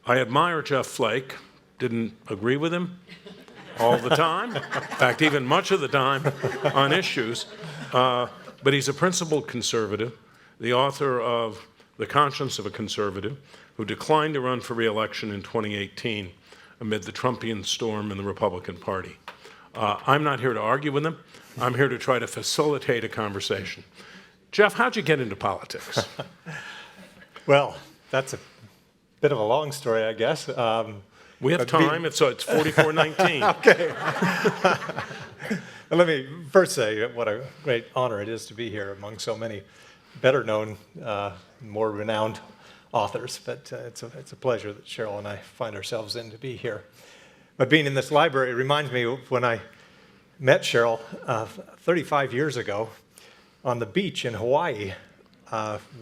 I admire Jeff Flake. Didn't agree with him all the time. In fact, even much of the time on issues. But he's a principled conservative, the author of The Conscience of a Conservative, who declined to run for re-election in 2018 amid the Trumpian storm in the Republican Party. I'm not here to argue with him. I'm here to try to facilitate a conversation. Jeff, how'd you get into politics? Well, that's a bit of a long story, I guess. We have time. It's 44:19. Okay. Let me first say what a great honor it is to be here among so many better-known, more renowned authors. But it's a pleasure that Cheryl and I find ourselves in to be here. But being in this library reminds me of when I met Cheryl 35 years ago on the beach in Hawaii.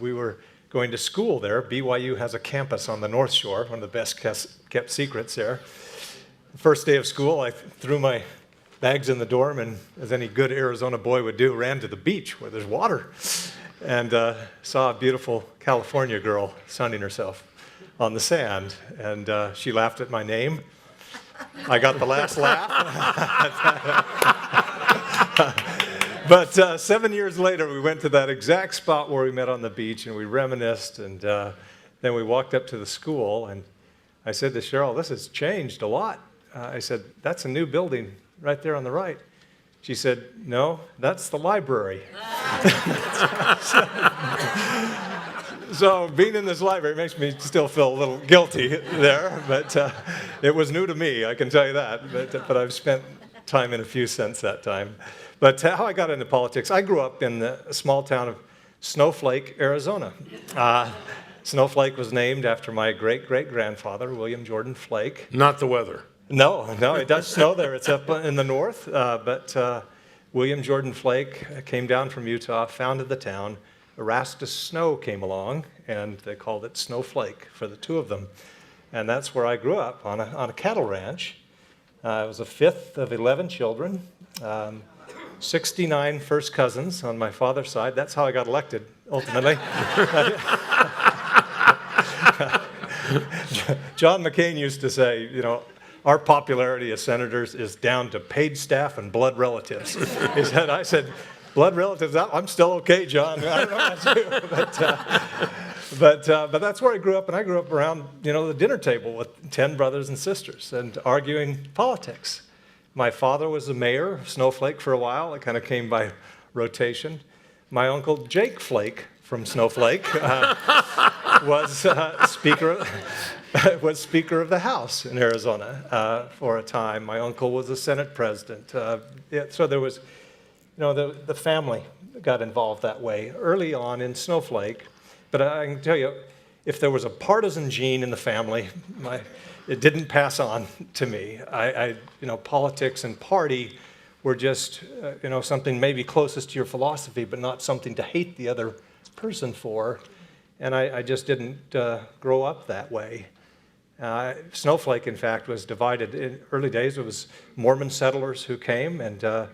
We were going to school there. BYU has a campus on the North Shore, one of the best kept secrets there. The first day of school, I threw my bags in the dorm, and as any good Arizona boy would do, ran to the beach where there's water, and saw a beautiful California girl sunning herself on the sand. And she laughed at my name. I got the last laugh. But 7 years later, we went to that exact spot where we met on the beach, and we reminisced, and then we walked up to the school, and I said to Cheryl, this has changed a lot. I said, that's a new building right there on the right. She said, no, that's the library. So being in this library makes me still feel a little guilty there, but it was new to me, I can tell you that, but I've spent time in a few since that time. But how I got into politics, I grew up in the small town of Snowflake, Arizona. Snowflake was named after my great-great-grandfather, William Jordan Flake. Not the weather. No, it does snow there. It's up in the north, but William Jordan Flake came down from Utah, founded the town. Erastus Snow came along, and they called it Snowflake for the two of them. And that's where I grew up, on a cattle ranch. I was the fifth of 11 children, 69 first cousins on my father's side. That's how I got elected, ultimately. John McCain used to say, our popularity as senators is down to paid staff and blood relatives. I said, blood relatives, I'm still okay, John. I don't know about you. But that's where I grew up, and I grew up around, the dinner table with 10 brothers and sisters and arguing politics. My father was the mayor of Snowflake for a while. It kind of came by rotation. My uncle Jake Flake from Snowflake was Speaker of the House in Arizona for a time. My uncle was the Senate president. So there was, the family got involved that way early on in Snowflake. But I can tell you, if there was a partisan gene in the family, it didn't pass on to me. Politics and party were just, something maybe closest to your philosophy, but not something to hate the other person for. And I just didn't grow up that way. Snowflake, in fact, was divided. In early days, it was Mormon settlers who came, and the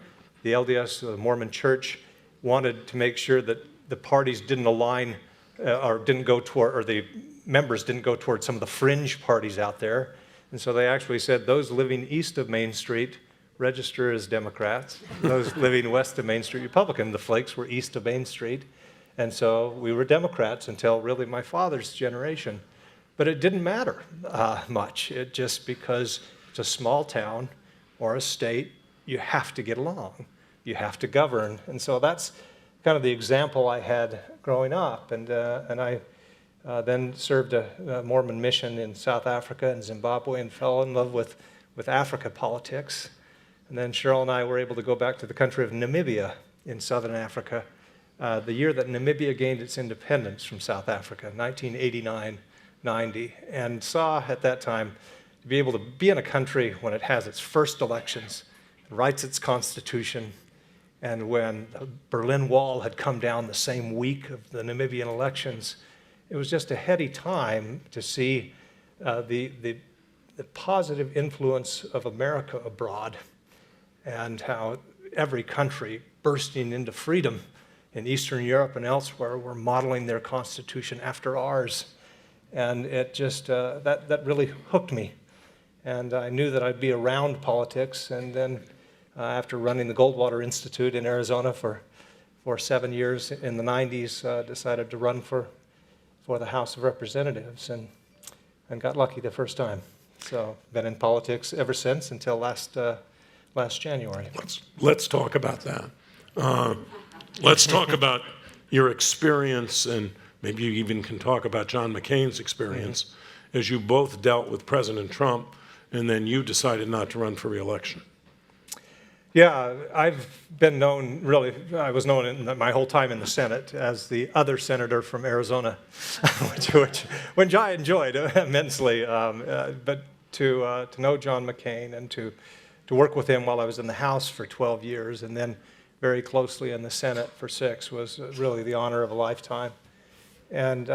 LDS, the Mormon Church, wanted to make sure that the parties didn't align or didn't go toward, or the members didn't go toward some of the fringe parties out there. And so they actually said those living east of Main Street register as Democrats, those living west of Main Street Republican. The Flakes were east of Main Street. And so we were Democrats until really my father's generation. But it didn't matter much. It just because it's a small town or a state, you have to get along. You have to govern. And so that's kind of the example I had growing up. And I then served a Mormon mission in South Africa and Zimbabwe and fell in love with Africa politics. And then Cheryl and I were able to go back to the country of Namibia in southern Africa, the year that Namibia gained its independence from South Africa, 1989-90, and saw at that time to be able to be in a country when it has its first elections, writes its constitution, and when the Berlin Wall had come down the same week of the Namibian elections, it was just a heady time to see the positive influence of America abroad and how every country bursting into freedom in Eastern Europe and elsewhere were modeling their constitution after ours. And it just, that really hooked me. And I knew that I'd be around politics. And then after running the Goldwater Institute in Arizona for 7 years in the 90s, decided to run for the House of Representatives and got lucky the first time. So been in politics ever since until last January. Let's talk about that. Let's talk about your experience, and maybe you even can talk about John McCain's experience as you both dealt with President Trump, and then you decided not to run for re-election. Yeah, I've been known, really, I was known in my whole time in the Senate as the other senator from Arizona, which I enjoyed immensely. But to know John McCain and to work with him while I was in the House for 12 years and then very closely in the Senate for 6 was really the honor of a lifetime. And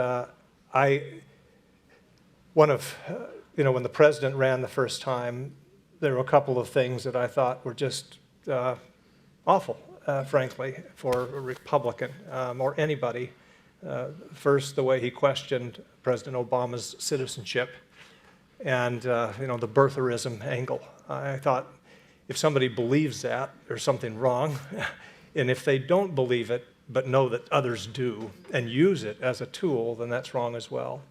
when the president ran the first time, there were a couple of things that I thought were just awful, frankly, for a Republican or anybody. First, the way he questioned President Obama's citizenship and the birtherism angle. I thought, if somebody believes that, there's something wrong. And if they don't believe it, but know that others do, and use it as a tool, then that's wrong as well.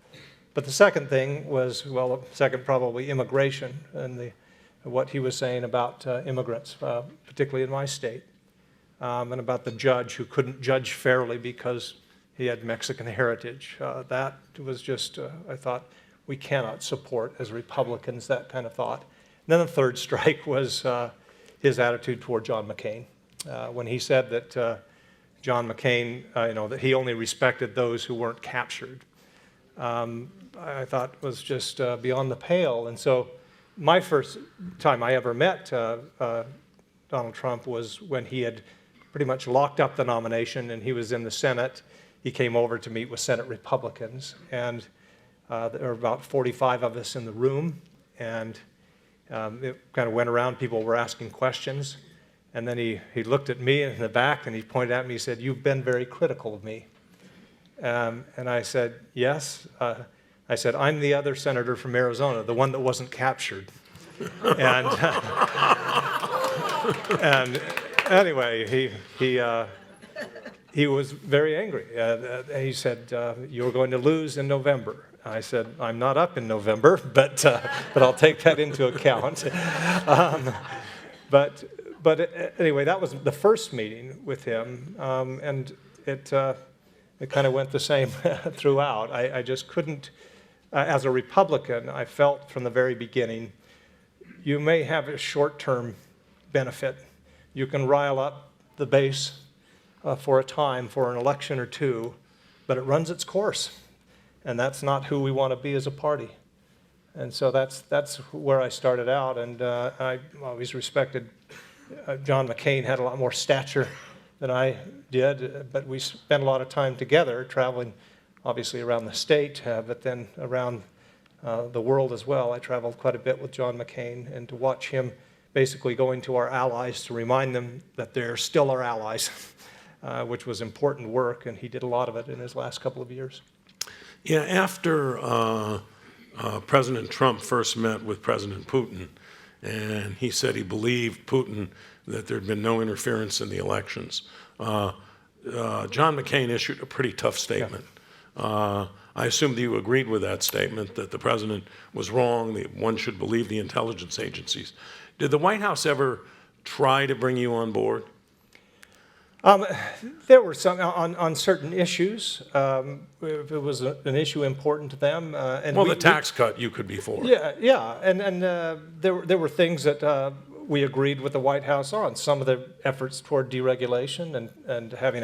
But the second thing was, second probably immigration and what he was saying about immigrants, particularly in my state, and about the judge who couldn't judge fairly because he had Mexican heritage. That was just, I thought, we cannot support as Republicans that kind of thought. And then the third strike was his attitude toward John McCain. When he said that John McCain, that he only respected those who weren't captured, I thought was just beyond the pale. And so my first time I ever met Donald Trump was when he had pretty much locked up the nomination and he was in the Senate. He came over to meet with Senate Republicans, and there were about 45 of us in the room, and it kind of went around. People were asking questions, and then he looked at me in the back and he pointed at me. He said, "You've been very critical of me." And I said, "Yes." I said, "I'm the other senator from Arizona, the one that wasn't captured." And anyway, he was very angry. He said, "You're going to lose in November." I said, "I'm not up in November, but I'll take that into account." But anyway, that was the first meeting with him, and it kind of went the same throughout. I just couldn't, as a Republican, I felt from the very beginning, you may have a short-term benefit. You can rile up the base for a time, for an election or two, but it runs its course. And that's not who we want to be as a party. And so that's where I started out, and I always respected John McCain had a lot more stature than I did, but we spent a lot of time together, traveling obviously around the state, but then around the world as well. I traveled quite a bit with John McCain, and to watch him basically going to our allies to remind them that they're still our allies, which was important work, and he did a lot of it in his last couple of years. Yeah, after President Trump first met with President Putin, and he said he believed Putin that there had been no interference in the elections, John McCain issued a pretty tough statement. Yeah. I assume that you agreed with that statement, that the president was wrong, that one should believe the intelligence agencies. Did the White House ever try to bring you on board? There were some on certain issues. If it was an issue important to them, and the tax cut you could be for. Yeah, and there were things that we agreed with the White House on. Some of the efforts toward deregulation and having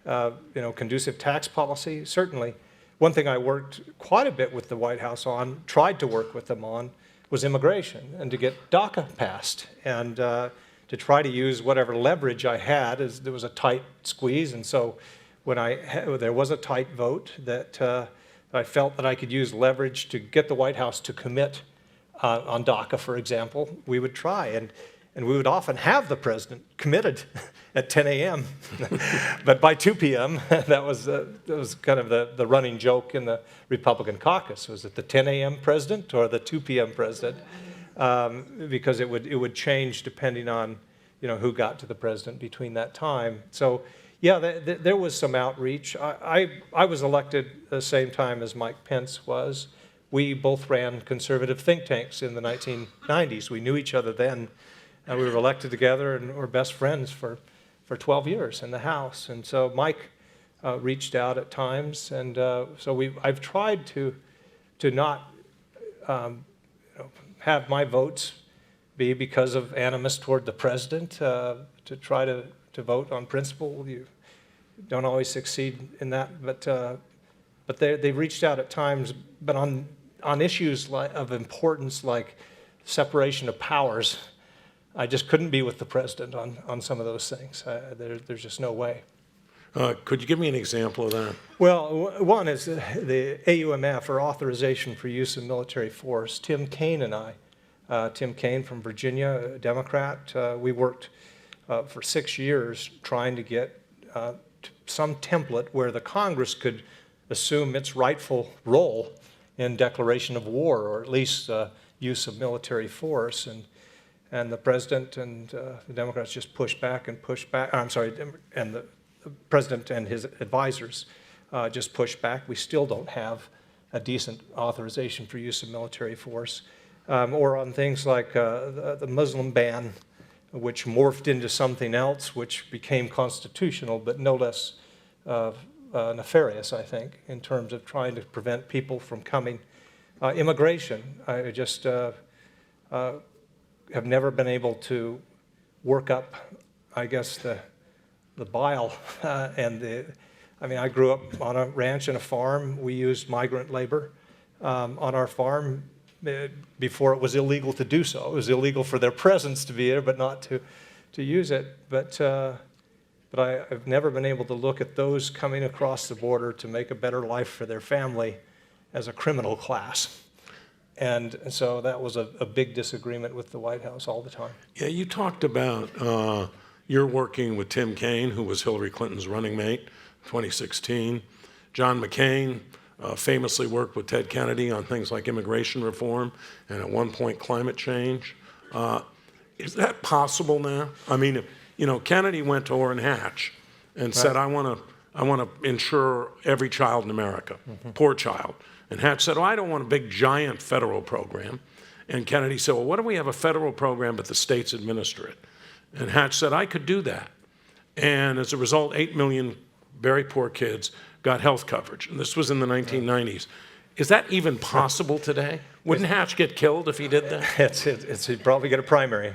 a conducive tax policy. Certainly, one thing I worked quite a bit with the White House on, tried to work with them on, was immigration and to get DACA passed and to try to use whatever leverage I had. As there was a tight squeeze, and so when there was a tight vote that I felt that I could use leverage to get the White House to commit on DACA, for example, we would try. And we would often have the president committed at 10 a.m. But by 2 p.m., that was kind of the running joke in the Republican caucus. Was it the 10 a.m. president or the 2 p.m. president? Because it would change depending on who got to the president between that time. So yeah, there was some outreach. I was elected at the same time as Mike Pence was. We both ran conservative think tanks in the 1990s. We knew each other then. We were elected together and were best friends for 12 years in the House. And so Mike reached out at times, and so I've tried to not have my votes be because of animus toward the president. To try to vote on principle, you don't always succeed in that. But they've reached out at times, but on issues of importance like separation of powers, I just couldn't be with the president on some of those things. There's just no way. Could you give me an example of that? Well, one is the AUMF, or Authorization for Use of Military Force. Tim Kaine and I, Tim Kaine from Virginia, a Democrat, we worked for 6 years trying to get some template where the Congress could assume its rightful role in declaration of war, or at least use of military force. And the president and the Democrats just pushed back and pushed back. I'm sorry, and the president and his advisors just pushed back. We still don't have a decent authorization for use of military force. Or on things like the Muslim ban, which morphed into something else, which became constitutional, but no less nefarious, I think, in terms of trying to prevent people from coming. Immigration, I just have never been able to work up, I guess, the bile I grew up on a ranch and a farm. We used migrant labor on our farm before it was illegal to do so. It was illegal for their presence to be there, but not to use it. But I've never been able to look at those coming across the border to make a better life for their family as a criminal class. And so that was a big disagreement with the White House all the time. Yeah, you talked about you're working with Tim Kaine, who was Hillary Clinton's running mate, 2016. John McCain famously worked with Ted Kennedy on things like immigration reform and at one point climate change. Is that possible now? I mean, Kennedy went to Orrin Hatch and said, I want to insure every child in America, poor child. And Hatch said, I don't want a big, giant federal program. And Kennedy said, well, what if we have a federal program, but the states administer it? And Hatch said, I could do that. And as a result, 8 million very poor kids got health coverage. And this was in the 1990s. Is that even possible today? Wouldn't Hatch get killed if he did that? He'd probably get a primary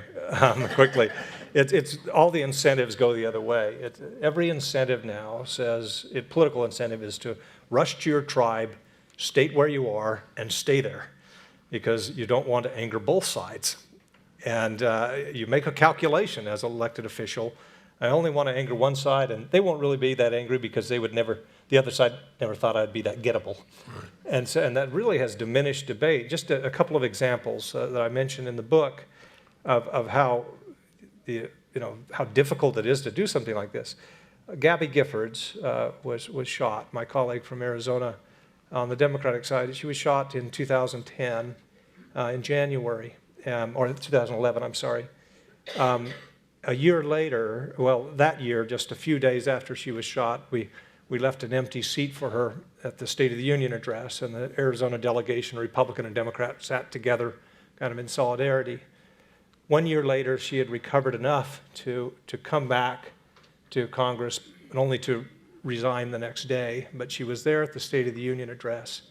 quickly. It's all the incentives go the other way. Every incentive now says, political incentive is to rush to your tribe, state where you are, and stay there, because you don't want to anger both sides. And you make a calculation as an elected official. I only want to anger one side, and they won't really be that angry because the other side never thought I'd be that gettable. Right. And that really has diminished debate. Just a couple of examples that I mentioned in the book of how how difficult it is to do something like this. Gabby Giffords was shot, my colleague from Arizona on the Democratic side. She was shot in 2010, in January, or 2011, I'm sorry. A year later, well, that year, just a few days after she was shot, we left an empty seat for her at the State of the Union address, and the Arizona delegation, Republican and Democrat, sat together kind of in solidarity. 1 year later, she had recovered enough to come back to Congress, and only to resign the next day, but she was there at the State of the Union address.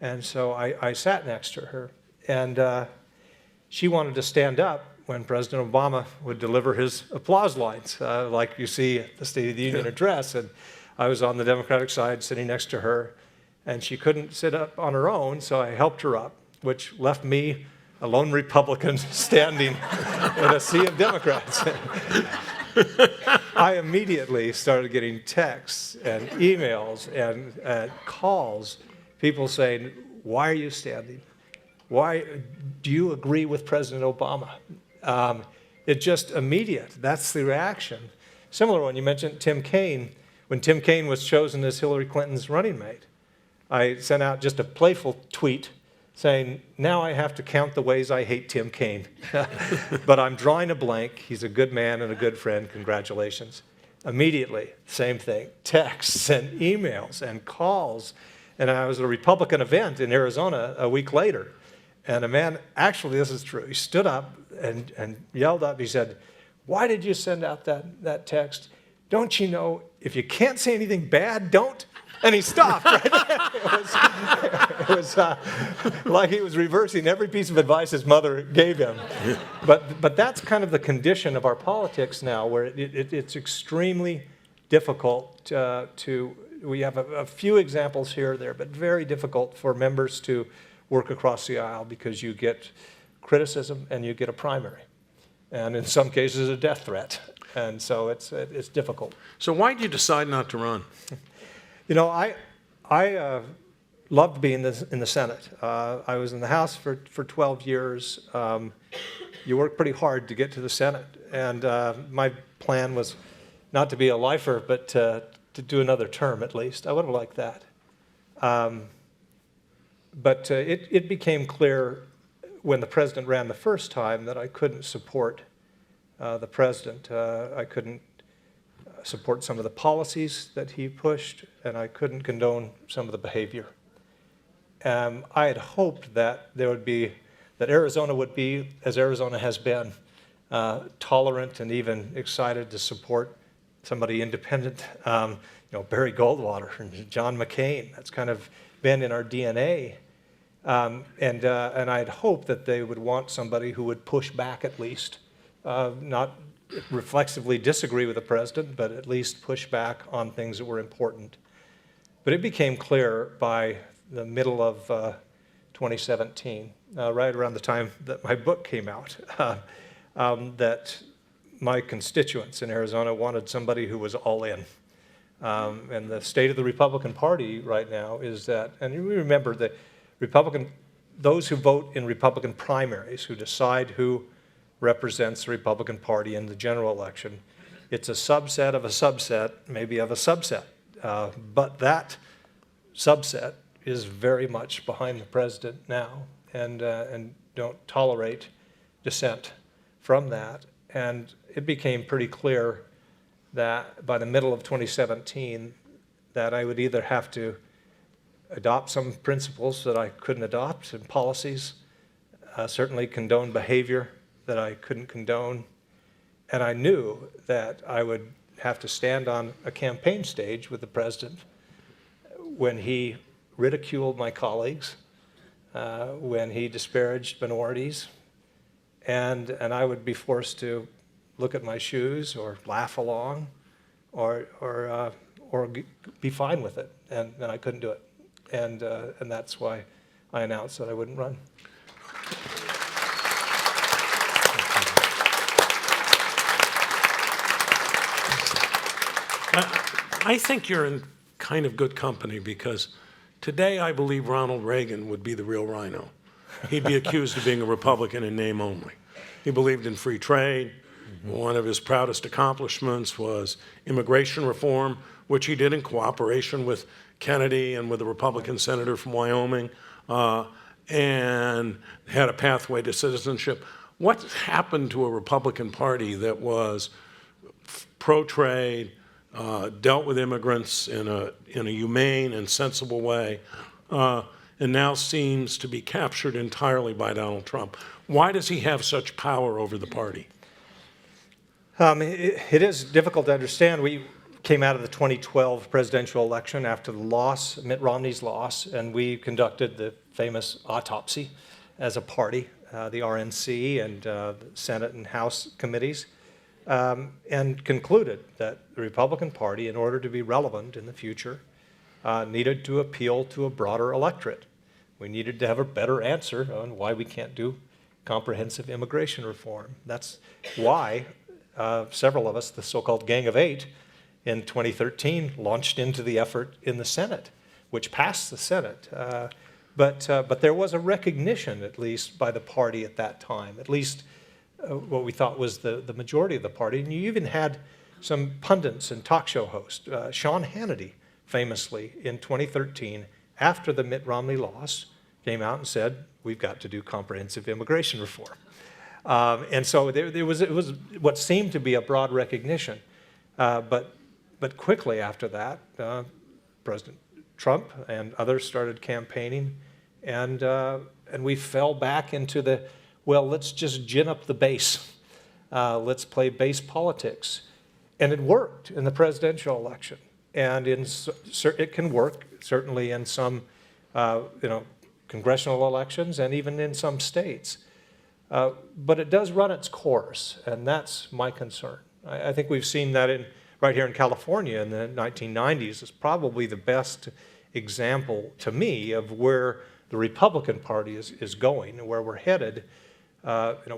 And so I sat next to her, and she wanted to stand up when President Obama would deliver his applause lines, like you see at the State of the Union address. And I was on the Democratic side sitting next to her, and she couldn't sit up on her own, so I helped her up, which left me, a lone Republican, standing in a sea of Democrats. I immediately started getting texts and emails and calls, people saying, why are you standing? Why do you agree with President Obama? It's just immediate. That's the reaction. Similar one, you mentioned Tim Kaine. When Tim Kaine was chosen as Hillary Clinton's running mate, I sent out just a playful tweet saying, now I have to count the ways I hate Tim Kaine. But I'm drawing a blank. He's a good man and a good friend. Congratulations. Immediately, same thing. Texts and emails and calls. And I was at a Republican event in Arizona a week later. And a man, actually, this is true, he stood up and yelled up. He said, why did you send out that text? Don't you know, if you can't say anything bad, don't? And he stopped right there. It was like he was reversing every piece of advice his mother gave him. But that's kind of the condition of our politics now, where it's extremely difficult we have a few examples here or there, but very difficult for members to work across the aisle because you get criticism and you get a primary. And in some cases, a death threat. And so it's difficult. So why did you decide not to run? You know, I loved being in the Senate. I was in the House for 12 years. You work pretty hard to get to the Senate. And my plan was not to be a lifer, but to do another term at least. I would have liked that. But it became clear when the president ran the first time that I couldn't support the president. I couldn't support some of the policies that he pushed, and I couldn't condone some of the behavior. I had hoped that that Arizona would be, as Arizona has been, tolerant and even excited to support somebody independent. Barry Goldwater and John McCain. That's kind of been in our DNA. And I had hoped that they would want somebody who would push back at least, not reflexively disagree with the president, but at least push back on things that were important. But it became clear by the middle of 2017, right around the time that my book came out, that my constituents in Arizona wanted somebody who was all in. And the state of the Republican Party right now is that, and you remember that those who vote in Republican primaries, who decide who represents the Republican Party in the general election, it's a subset of a subset, maybe of a subset. But that subset is very much behind the president now and don't tolerate dissent from that. And it became pretty clear that by the middle of 2017 that I would either have to adopt some principles that I couldn't adopt and policies, certainly condone behavior that I couldn't condone, and I knew that I would have to stand on a campaign stage with the president when he ridiculed my colleagues, when he disparaged minorities, and I would be forced to look at my shoes or laugh along or be fine with it, and I couldn't do it. And that's why I announced that I wouldn't run. I think you're in kind of good company because today I believe Ronald Reagan would be the real rhino. He'd be accused of being a Republican in name only. He believed in free trade. One of his proudest accomplishments was immigration reform, which he did in cooperation with Kennedy and with a Republican senator from Wyoming, and had a pathway to citizenship. What happened to a Republican Party that was pro-trade, dealt with immigrants in a humane and sensible way, and now seems to be captured entirely by Donald Trump? Why does he have such power over the party? It is difficult to understand. We came out of the 2012 presidential election after the loss, Mitt Romney's loss, and we conducted the famous autopsy as a party, the RNC and the Senate and House committees, and concluded that the Republican Party, in order to be relevant in the future, needed to appeal to a broader electorate. We needed to have a better answer on why we can't do comprehensive immigration reform. That's why several of us, the so-called Gang of Eight, in 2013 launched into the effort in the Senate, which passed the Senate. But there was a recognition, at least by the party at that time, at least what we thought was the majority of the party. And you even had some pundits and talk show hosts, Sean Hannity, famously in 2013, after the Mitt Romney loss, came out and said, we've got to do comprehensive immigration reform. And so it was what seemed to be a broad recognition. But quickly after that, President Trump and others started campaigning, and we fell back into well, let's just gin up the base. Let's play base politics. And it worked in the presidential election. And it can work, certainly, in some congressional elections and even in some states. But it does run its course, and that's my concern. I think we've seen that right here in California in the 1990s is probably the best example to me of where the Republican Party is going and where we're headed.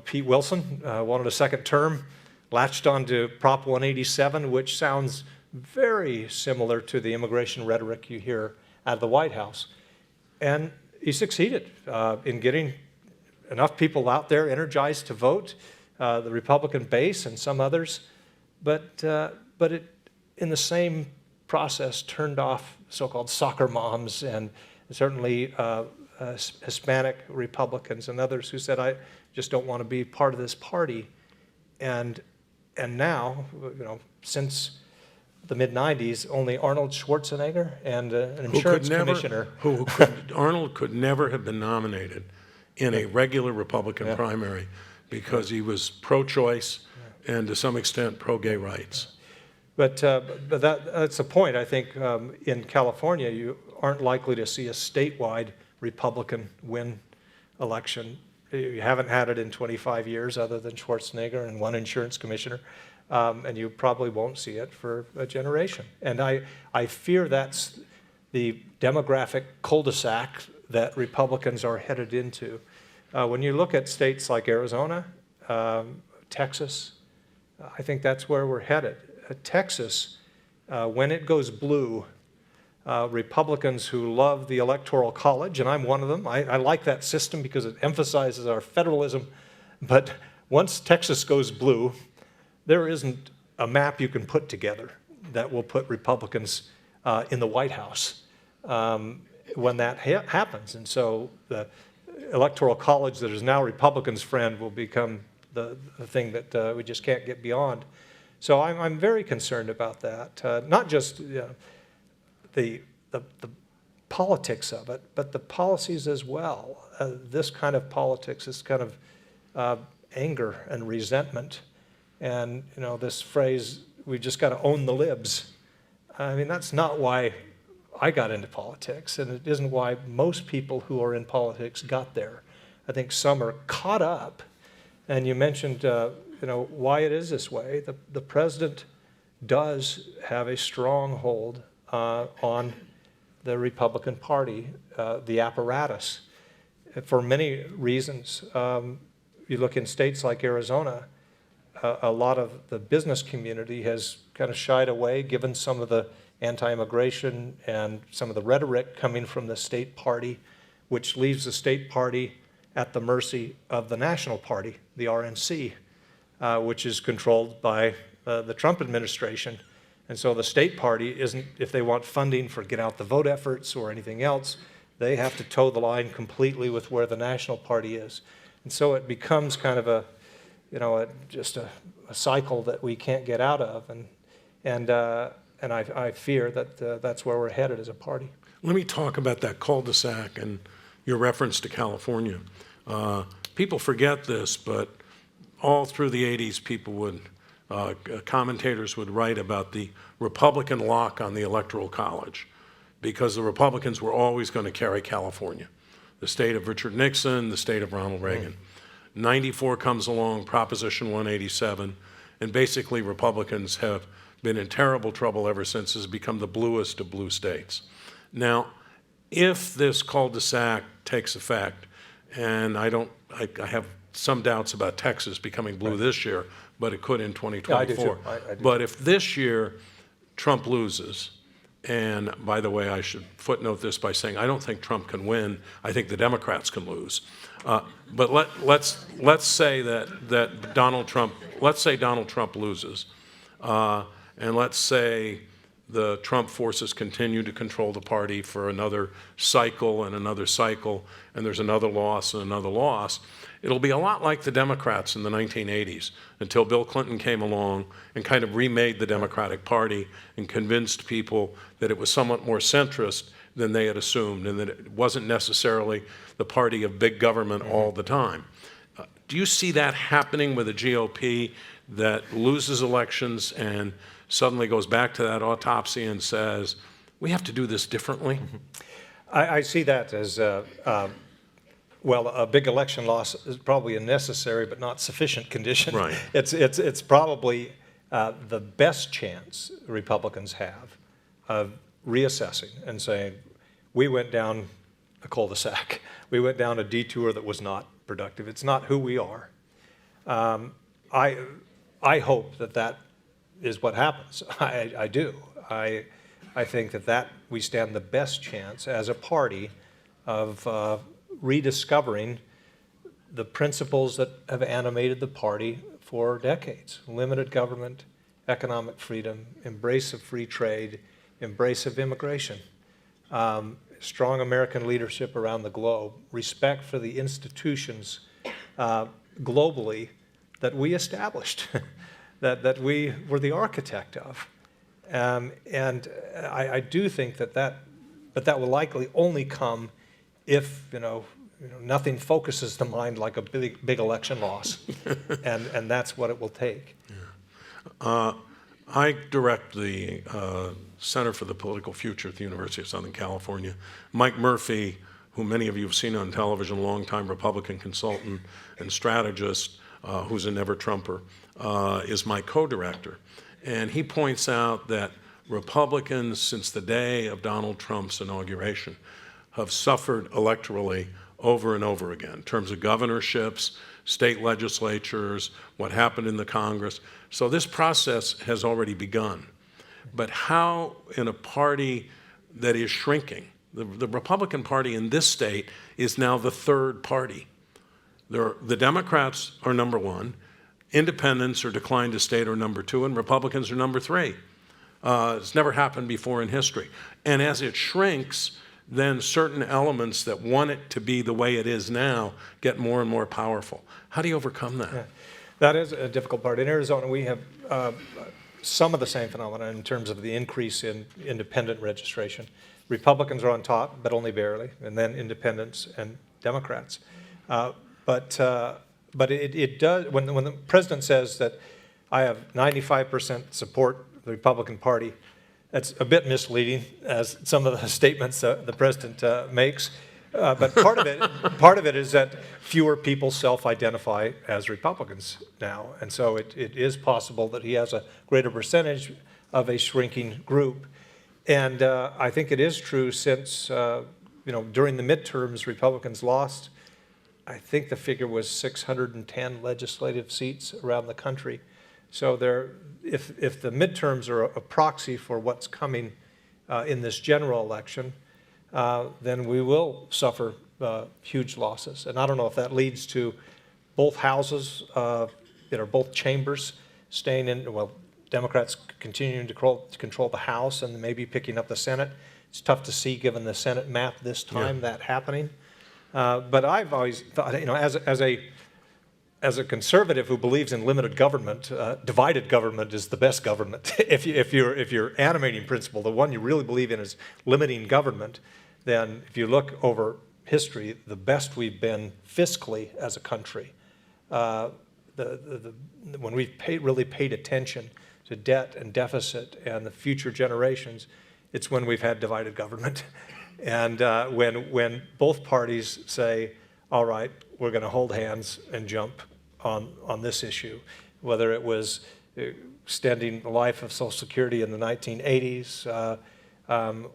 Pete Wilson wanted a second term, latched onto Prop 187, which sounds very similar to the immigration rhetoric you hear out of the White House. And he succeeded in getting enough people out there energized to vote, the Republican base and some others, but it, in the same process, turned off so-called soccer moms and certainly Hispanic Republicans and others who said, I just don't want to be part of this party. And now, since the mid-'90s, only Arnold Schwarzenegger and an insurance commissioner. Arnold could never have been nominated in a regular Republican primary because he was pro-choice and to some extent pro-gay rights. But that's the point. I think in California, you aren't likely to see a statewide Republican win election. You haven't had it in 25 years other than Schwarzenegger and one insurance commissioner. And you probably won't see it for a generation. And I fear that's the demographic cul-de-sac that Republicans are headed into. When you look at states like Arizona, Texas, I think that's where we're headed. Texas, when it goes blue, Republicans who love the Electoral College, and I'm one of them, I like that system because it emphasizes our federalism, but once Texas goes blue, there isn't a map you can put together that will put Republicans in the White House when that happens. And so the Electoral College that is now Republicans' friend will become the thing that we just can't get beyond. So I'm very concerned about that, not just the politics of it, but the policies as well. This kind of politics, this kind of anger and resentment. And, this phrase, we just got to own the libs. I mean, that's not why I got into politics, and it isn't why most people who are in politics got there. I think some are caught up, and you mentioned, why it is this way. The president does have a strong hold on the Republican Party, the apparatus, for many reasons. You look in states like Arizona, a lot of the business community has kind of shied away, given some of the anti-immigration and some of the rhetoric coming from the state party, which leaves the state party at the mercy of the national party, the RNC, which is controlled by the Trump administration. And so the state party isn't, if they want funding for get out the vote efforts or anything else, they have to toe the line completely with where the national party is. And so it becomes kind of just a cycle that we can't get out of, and I fear that that's where we're headed as a party. Let me talk about that cul-de-sac and your reference to California. People forget this, but all through the 80s, commentators would write about the Republican lock on the Electoral College, because the Republicans were always going to carry California, the state of Richard Nixon, the state of Ronald Reagan. 94 comes along, Proposition 187, and basically Republicans have been in terrible trouble ever since. It's become the bluest of blue states. Now, if this cul-de-sac takes effect, and I have some doubts about Texas becoming blue this year, but it could in 2024. Yeah, I do too. I do. But if this year Trump loses, And by the way, I should footnote this by saying I don't think Trump can win. I think the Democrats can lose. But let's say that Donald Trump loses, and let's say the Trump forces continue to control the party for another cycle and another cycle, and there's another loss and another loss. It'll be a lot like the Democrats in the 1980s until Bill Clinton came along and kind of remade the Democratic Party and convinced people that it was somewhat more centrist than they had assumed and that it wasn't necessarily the party of big government all the time. Do you see that happening with the GOP that loses elections and suddenly goes back to that autopsy and says, we have to do this differently? I see that as well, a big election loss is probably a necessary but not sufficient condition. Right. It's probably the best chance Republicans have of reassessing and saying, we went down a cul-de-sac. We went down a detour that was not productive. It's not who we are. I hope that is what happens. I do. I think that we stand the best chance as a party of rediscovering the principles that have animated the party for decades. Limited government, economic freedom, embrace of free trade, embrace of immigration, strong American leadership around the globe, respect for the institutions globally that we established, that we were the architect of. And I do think that will likely only come if nothing focuses the mind like a big election loss, and that's what it will take. Yeah. I direct the Center for the Political Future at the University of Southern California. Mike Murphy, who many of you have seen on television, longtime Republican consultant and strategist, who's a never-Trumper, is my co-director. And he points out that Republicans, since the day of Donald Trump's inauguration, have suffered electorally over and over again in terms of governorships, state legislatures, what happened in the Congress. So this process has already begun. But how, in a party that is shrinking, the Republican Party in this state is now the third party. The Democrats are number one, independents or declined to state are number two, and Republicans are number three. It's never happened before in history. And as it shrinks, then certain elements that want it to be the way it is now get more and more powerful. How do you overcome that? Yeah. That is a difficult part. In Arizona, we have some of the same phenomena in terms of the increase in independent registration. Republicans are on top, but only barely, and then independents and Democrats. But it does, when the president says that I have 95% support the Republican Party, that's a bit misleading, as some of the statements the president makes. But part of it is that fewer people self-identify as Republicans now, and so it is possible that he has a greater percentage of a shrinking group. And I think it is true since during the midterms, Republicans lost. I think the figure was 610 legislative seats around the country. So if the midterms are a proxy for what's coming in this general election, then we will suffer huge losses. And I don't know if that leads to both houses, both chambers staying in, Democrats continuing to control the House and maybe picking up the Senate. It's tough to see, given the Senate map this time, that happening. But I've always thought, as a conservative who believes in limited government, divided government is the best government. if your animating principle, the one you really believe in, is limiting government, then if you look over history, the best we've been fiscally as a country, when we've really paid attention to debt and deficit and the future generations, it's when we've had divided government. And when both parties say, all right, we're going to hold hands and jump on this issue, whether it was extending the life of Social Security in the 1980s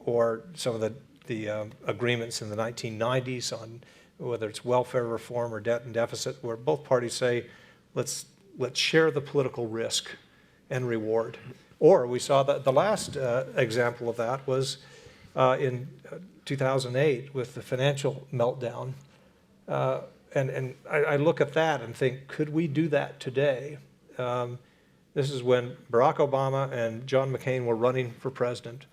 or some of the agreements in the 1990s on whether it's welfare reform or debt and deficit, where both parties say, let's share the political risk and reward. Or we saw that the last example of that was in 2008 with the financial meltdown. And I look at that and think, could we do that today? This is when Barack Obama and John McCain were running for president.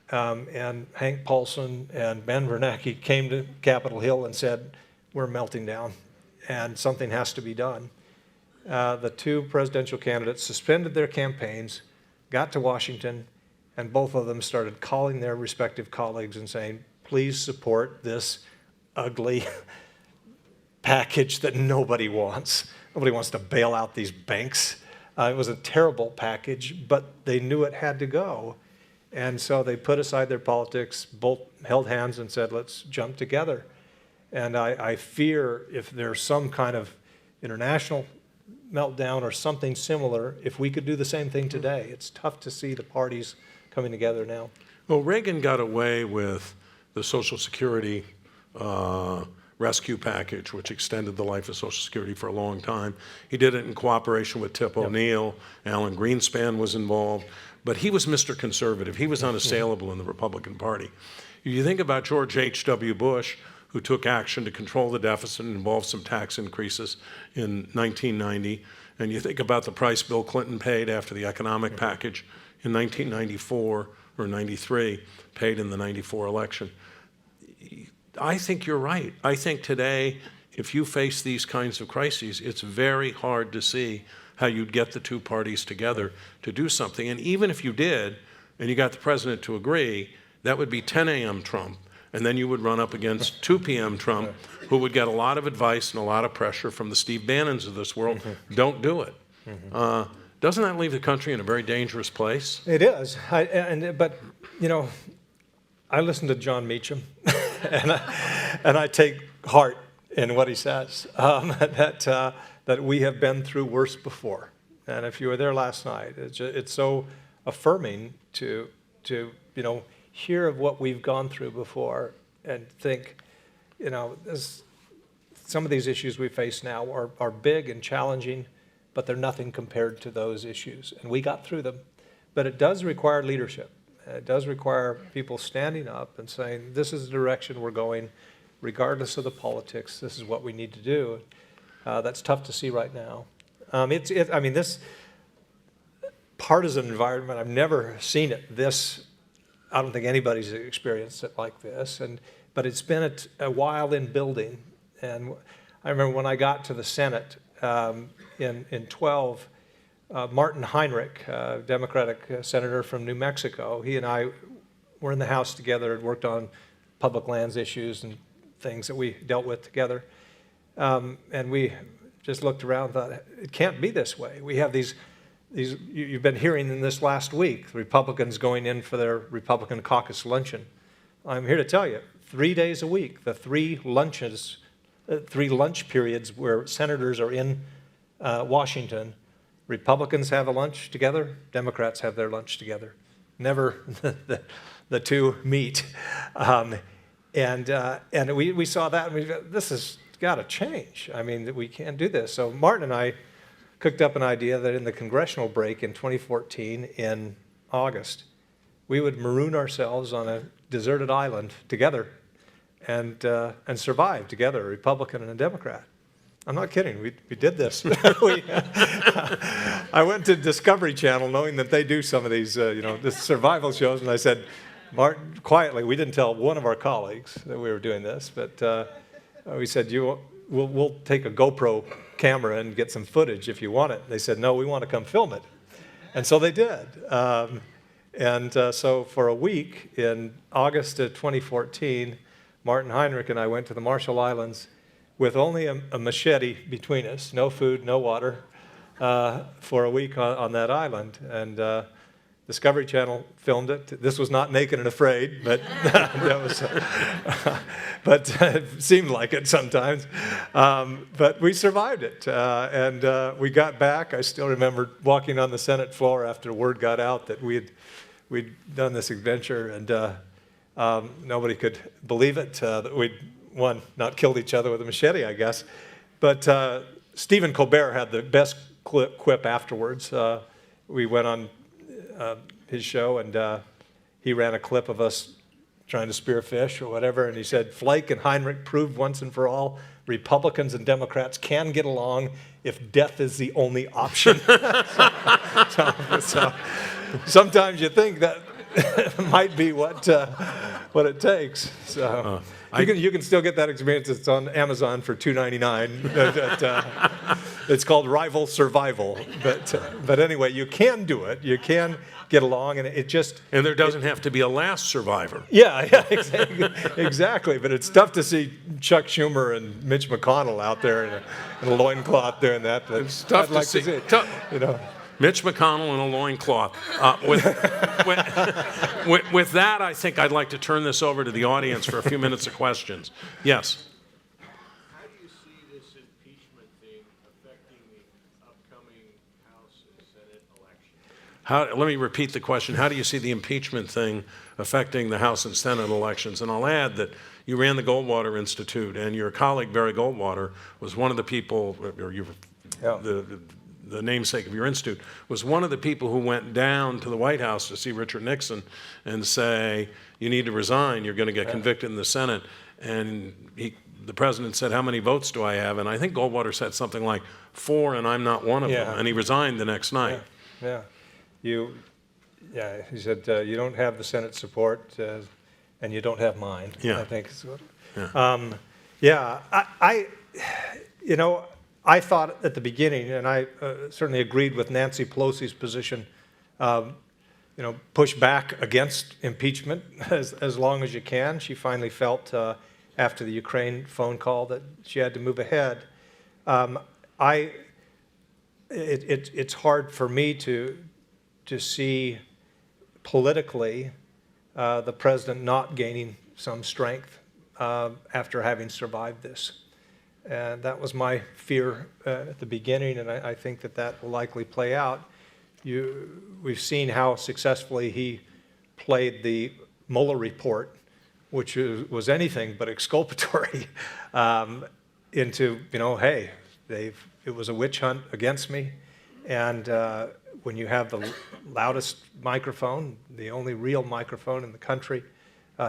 And Hank Paulson and Ben Bernanke came to Capitol Hill and said, we're melting down and something has to be done. The two presidential candidates suspended their campaigns, got to Washington, and both of them started calling their respective colleagues and saying, please support this ugly package that nobody wants. Nobody wants to bail out these banks. It was a terrible package, but they knew it had to go. And so they put aside their politics, both held hands and said, let's jump together. And I fear if there's some kind of international meltdown or something similar, if we could do the same thing today. It's tough to see the parties coming together now. Well, Reagan got away with the Social Security rescue package, which extended the life of Social Security for a long time. He did it in cooperation with Tip O'Neill. Alan Greenspan was involved. But he was Mr. Conservative. He was unassailable in the Republican Party. You think about George H.W. Bush, who took action to control the deficit and involved some tax increases in 1990. And you think about the price Bill Clinton paid after the economic package in 1994 or 93, paid in the 94 election. I think you're right. I think today, if you face these kinds of crises, it's very hard to see how you'd get the two parties together to do something. And even if you did, and you got the president to agree, that would be 10 a.m. Trump. And then you would run up against 2 p.m. Trump, who would get a lot of advice and a lot of pressure from the Steve Bannons of this world. Don't do it. Doesn't that leave the country in a very dangerous place? It is. But, you know, I listen to John Meacham, and I take heart in what he says, that we have been through worse before. And if you were there last night, it's so affirming to you know, hear of what we've gone through before and think, you know, some of these issues we face now are big and challenging, but they're nothing compared to those issues. And we got through them. But it does require leadership. It does require people standing up and saying, this is the direction we're going, regardless of the politics. This is what we need to do. That's tough to see right now. I mean, this partisan environment, I've never seen it this. I don't think anybody's experienced it like this. But it's been a while in building. And I remember when I got to the Senate in 12, Martin Heinrich, Democratic Senator from New Mexico, he and I were in the House together and worked on public lands issues and things that we dealt with together. And we just looked around and thought, it can't be this way. We have these you've been hearing in this last week, the Republicans going in for their Republican caucus luncheon. I'm here to tell you, 3 days a week, the three lunch periods where senators are in Washington, Republicans have a lunch together, Democrats have their lunch together. Never the two meet. And we saw that, and we thought, this has got to change. I mean, we can't do this. So Martin and I cooked up an idea that in the congressional break in 2014, in August, we would maroon ourselves on a deserted island together and survive together, a Republican and a Democrat. I'm not kidding. We did this. I went to Discovery Channel knowing that they do some of these, the survival shows, and I said, Martin, quietly, we didn't tell one of our colleagues that we were doing this, but we said, we'll take a GoPro camera and get some footage if you want it. They said, no, we want to come film it. And so they did. So for a week in August of 2014, Martin Heinrich and I went to the Marshall Islands with only a machete between us, no food, no water, for a week on that island. And Discovery Channel filmed it. This was not Naked and Afraid, but that was, but it seemed like it sometimes. But we survived it, and we got back. I still remember walking on the Senate floor after word got out that we'd done this adventure, and nobody could believe it. That we'd not killed each other with a machete, I guess. But Stephen Colbert had the best quip afterwards. We went on his show, and he ran a clip of us trying to spear fish or whatever, and he said, Flake and Heinrich proved once and for all Republicans and Democrats can get along if death is the only option. So sometimes you think that might be what it takes. So you can still get that experience. It's on Amazon for $2.99. It's called Rival Survival. But anyway, you can do it. You can get along, and it just... And there doesn't have to be a last survivor. Yeah, exactly. But it's tough to see Chuck Schumer and Mitch McConnell out there in a loincloth doing that. It's tough to see. You know. Mitch McConnell in a loincloth. With that, I think I'd like to turn this over to the audience for a few minutes of questions. Yes? How do you see this impeachment thing affecting the upcoming House and Senate elections? Let me repeat the question. How do you see the impeachment thing affecting the House and Senate elections? And I'll add that you ran the Goldwater Institute, and your colleague, Barry Goldwater, was one of the people, or the namesake of your institute, was one of the people who went down to the White House to see Richard Nixon and say, you need to resign, you're going to get convicted in the Senate. And the president said, how many votes do I have? And I think Goldwater said something like 4, and I'm not one of them. And he resigned the next night. He said, you don't have the Senate support, and you don't have mine, I think is what. I thought at the beginning, and I certainly agreed with Nancy Pelosi's position, push back against impeachment as long as you can. She finally felt after the Ukraine phone call that she had to move ahead. It's hard for me to see politically the president not gaining some strength after having survived this. And that was my fear at the beginning, and I think that will likely play out. We've seen how successfully he played the Mueller report, which was anything but exculpatory, into, hey, it was a witch hunt against me. And when you have the loudest microphone, the only real microphone in the country,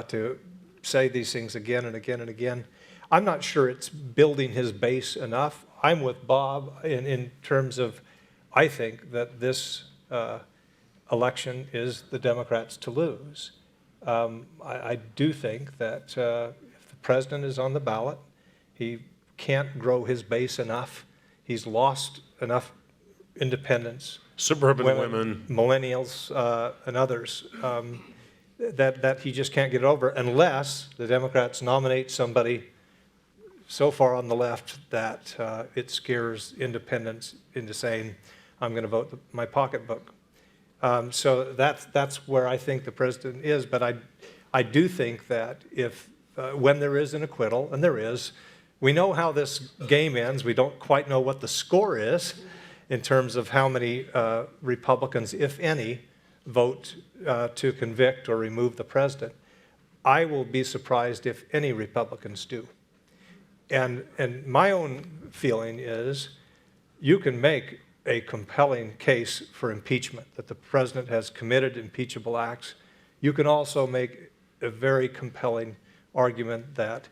to say these things again and again and again, I'm not sure it's building his base enough. I'm with Bob in terms of, I think that this election is the Democrats to lose. I do think that if the president is on the ballot, he can't grow his base enough. He's lost enough independents, suburban women, millennials, and others, that he just can't get over unless the Democrats nominate somebody so far on the left that it scares independents into saying, I'm going to vote my pocketbook. So that's where I think the president is. But I do think that if when there is an acquittal, and there is, we know how this game ends. We don't quite know what the score is in terms of how many Republicans, if any, vote to convict or remove the president. I will be surprised if any Republicans do. And my own feeling is you can make a compelling case for impeachment, that the president has committed impeachable acts. You can also make a very compelling argument that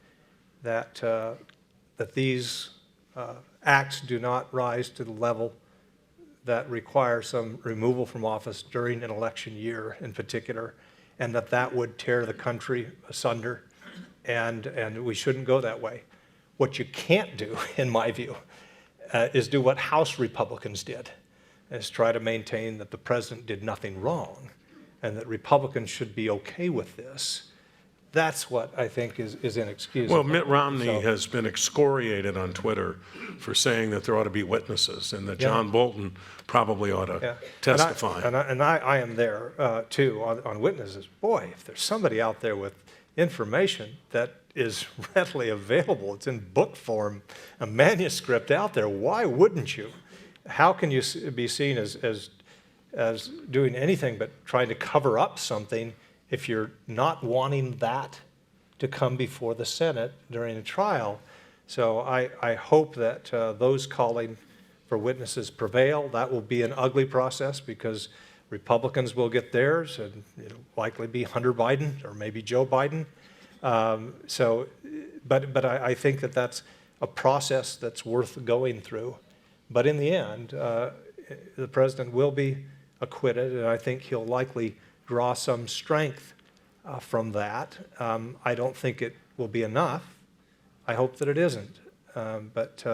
these acts do not rise to the level that require some removal from office during an election year in particular, and that would tear the country asunder, and we shouldn't go that way. What you can't do, in my view, is do what House Republicans did, is try to maintain that the president did nothing wrong and that Republicans should be okay with this. That's what I think is inexcusable. Well, Mitt Romney has been excoriated on Twitter for saying that there ought to be witnesses and that John Bolton probably ought to testify. And I am there, too, on witnesses. Boy, if there's somebody out there with information that is readily available, it's in book form, a manuscript out there, why wouldn't you? How can you be seen as doing anything but trying to cover up something if you're not wanting that to come before the Senate during a trial? So I hope that those calling for witnesses prevail. That will be an ugly process because Republicans will get theirs, and it'll likely be Hunter Biden or maybe Joe Biden. But I think that that's a process that's worth going through. But in the end, the president will be acquitted, and I think he'll likely draw some strength from that. I don't think it will be enough. I hope that it isn't. But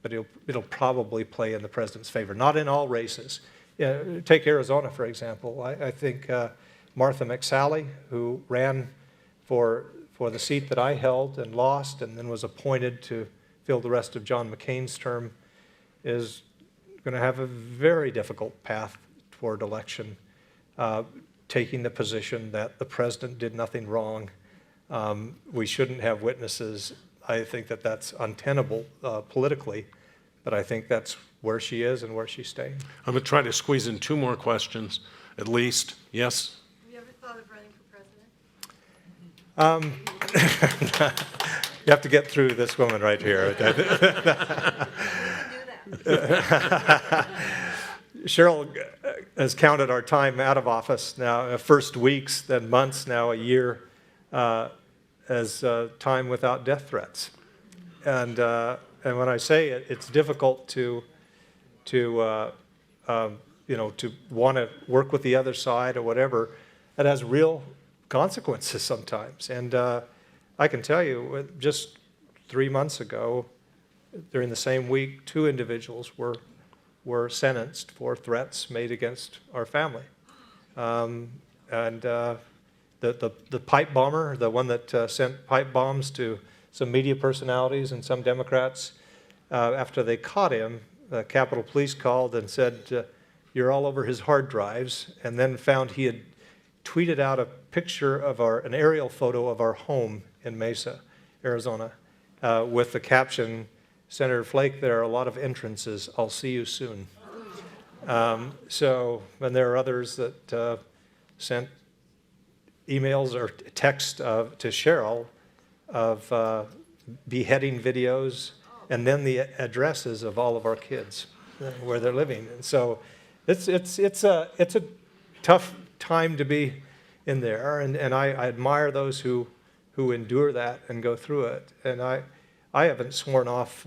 it'll probably play in the president's favor, not in all races. Take Arizona, for example. I think Martha McSally, who ran for the seat that I held and lost and then was appointed to fill the rest of John McCain's term, is going to have a very difficult path toward election, taking the position that the president did nothing wrong. We shouldn't have witnesses. I think that that's untenable politically, but I think that's where she is and where she's staying. I'm going to try to squeeze in 2 more questions, at least. Yes? Have you ever thought of running for president? You have to get through this woman right here. Cheryl has counted our time out of office now, first weeks, then months, now a year, as time without death threats. And when I say it, it's difficult to want to work with the other side or whatever. It has real consequences sometimes. And I can tell you, just 3 months ago, during the same week, 2 individuals were sentenced for threats made against our family. The pipe bomber, the one that sent pipe bombs to some media personalities and some Democrats, after they caught him, the Capitol Police called and said, you're all over his hard drives, and then found he had tweeted out a picture of an aerial photo of our home in Mesa, Arizona, with the caption, Senator Flake, there are a lot of entrances. I'll see you soon. And there are others that sent emails or text to Cheryl of beheading videos and then the addresses of all of our kids where they're living. And so it's a tough time to be in there, and I admire those who endure that and go through it. And I haven't sworn off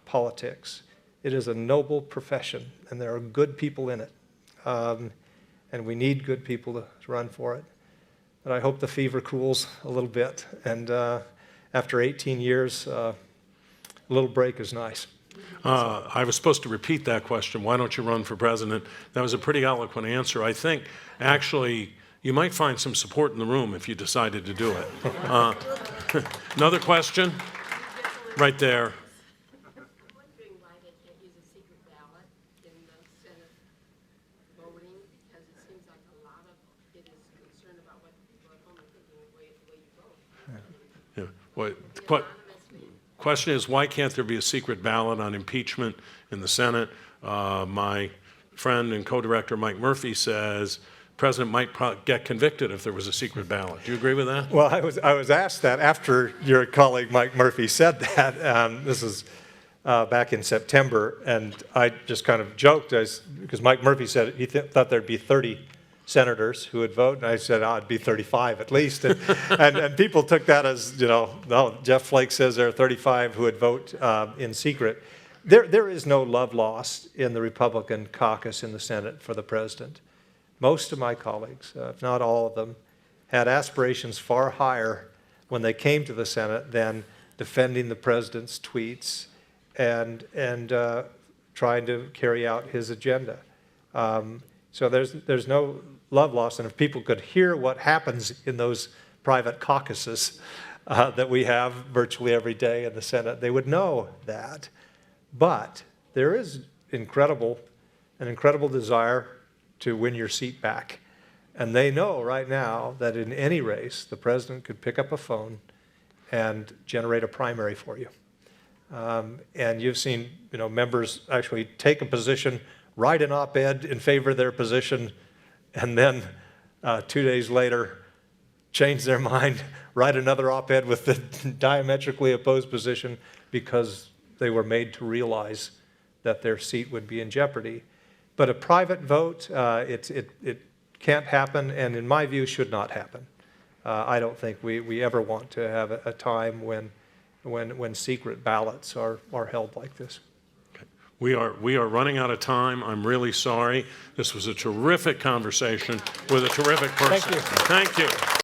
politics. It is a noble profession, and there are good people in it. And we need good people to run for it. But I hope the fever cools a little bit. And after 18 years, a little break is nice. I was supposed to repeat that question, why don't you run for president? That was a pretty eloquent answer. I think, actually, you might find some support in the room if you decided to do it. Another question? Right there. I'm wondering why they can't use a secret ballot in the Senate voting, because it seems like a lot of it is concerned about what people at home are thinking the way you vote. Yeah. What question is, why can't there be a secret ballot on impeachment in the Senate? My friend and co-director Mike Murphy says the president might get convicted if there was a secret ballot. Do you agree with that? Well, I was asked that after your colleague Mike Murphy said that. This is back in September, and I just kind of joked because Mike Murphy said he thought there'd be 30 senators who would vote, and I said, it'd be 35 at least. And people took that as, no, Jeff Flake says there are 35 who would vote in secret. There is no love lost in the Republican caucus in the Senate for the president. Most of my colleagues, if not all of them, had aspirations far higher when they came to the Senate than defending the president's tweets and trying to carry out his agenda. So there's no love lost, and if people could hear what happens in those private caucuses that we have virtually every day in the Senate, they would know that. But there is an incredible desire to win your seat back. And they know right now that in any race, the president could pick up a phone and generate a primary for you. And you've seen members actually take a position, write an op-ed in favor of their position, and then 2 days later change their mind, write another op-ed with the diametrically opposed position because they were made to realize that their seat would be in jeopardy. But a private vote, it can't happen, and in my view, should not happen. I don't think we ever want to have a time when secret ballots are held like this. We are running out of time. I'm really sorry. This was a terrific conversation with a terrific person. Thank you. Thank you.